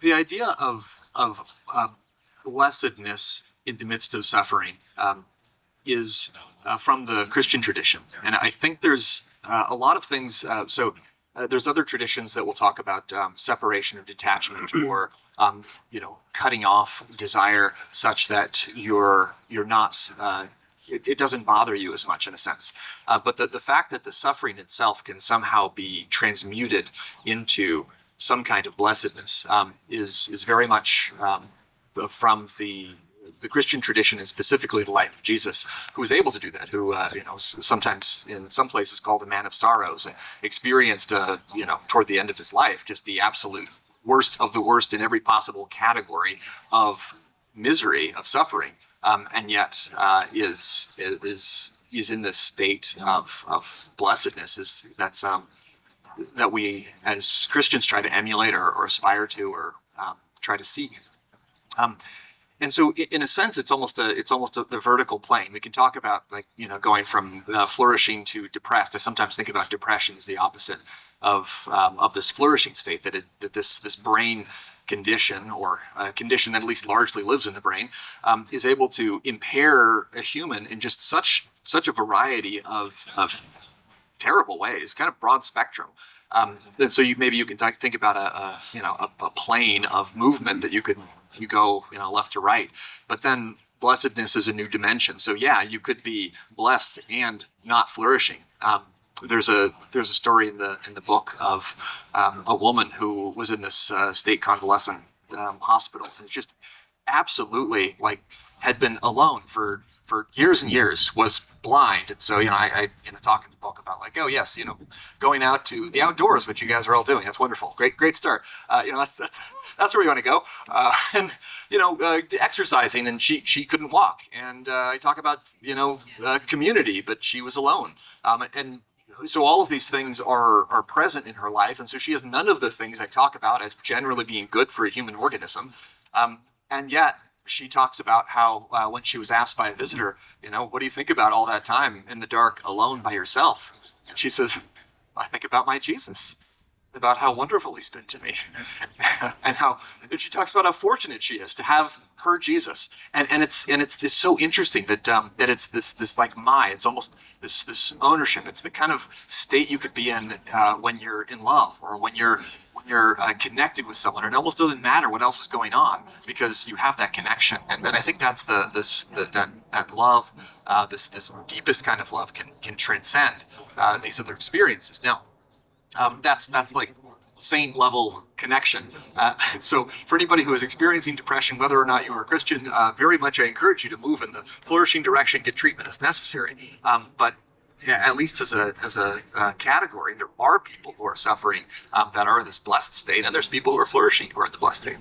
the idea of blessedness in the midst of suffering is from the Christian tradition, and I think there's a lot of things. There's other traditions that will talk about separation or detachment, or cutting off desire such that you're not. It doesn't bother you as much in a sense, but the fact that the suffering itself can somehow be transmuted into some kind of blessedness is very much from the Christian tradition, and specifically the life of Jesus, who was able to do that, who sometimes in some places called a man of sorrows, experienced toward the end of his life just the absolute worst of the worst in every possible category of misery, of suffering, and yet is in this state of blessedness. That we as Christians try to emulate or aspire to or try to seek. And so, in a sense, it's almost the vertical plane. We can talk about going from flourishing to depressed. I sometimes think about depression as the opposite of this flourishing state. That this brain condition, or a condition that at least largely lives in the brain, is able to impair a human in just such a variety of terrible ways, kind of broad spectrum. And so maybe you can think about a plane of movement that you go left to right, but then blessedness is a new dimension. So yeah, you could be blessed and not flourishing. There's a story in the book of a woman who was in this state convalescent hospital, and just absolutely had been alone for years and years, was blind. And so, I talk in the book about oh yes, going out to the outdoors, which you guys are all doing. That's wonderful. Great start. That's where we want to go. And exercising, and she couldn't walk. And I talk about, community, but she was alone. And so all of these things are present in her life. And so she has none of the things I talk about as generally being good for a human organism. And yet, she talks about how when she was asked by a visitor, what do you think about all that time in the dark alone by yourself? And she says, I think about my Jesus, about how wonderful he's been to me. and she talks about how fortunate she is to have her Jesus. And it's this so interesting that it's this it's almost this ownership. It's the kind of state you could be in when you're in love, or when you're connected with someone. It almost doesn't matter what else is going on, because you have that connection. And I think that's that love, this deepest kind of love can transcend these other experiences. Now, that's like saint level connection. So for anybody who is experiencing depression, whether or not you are a Christian, very much I encourage you to move in the flourishing direction, get treatment as necessary. But yeah, at least as a category, there are people who are suffering that are in this blessed state, and there's people who are flourishing who are in the blessed state.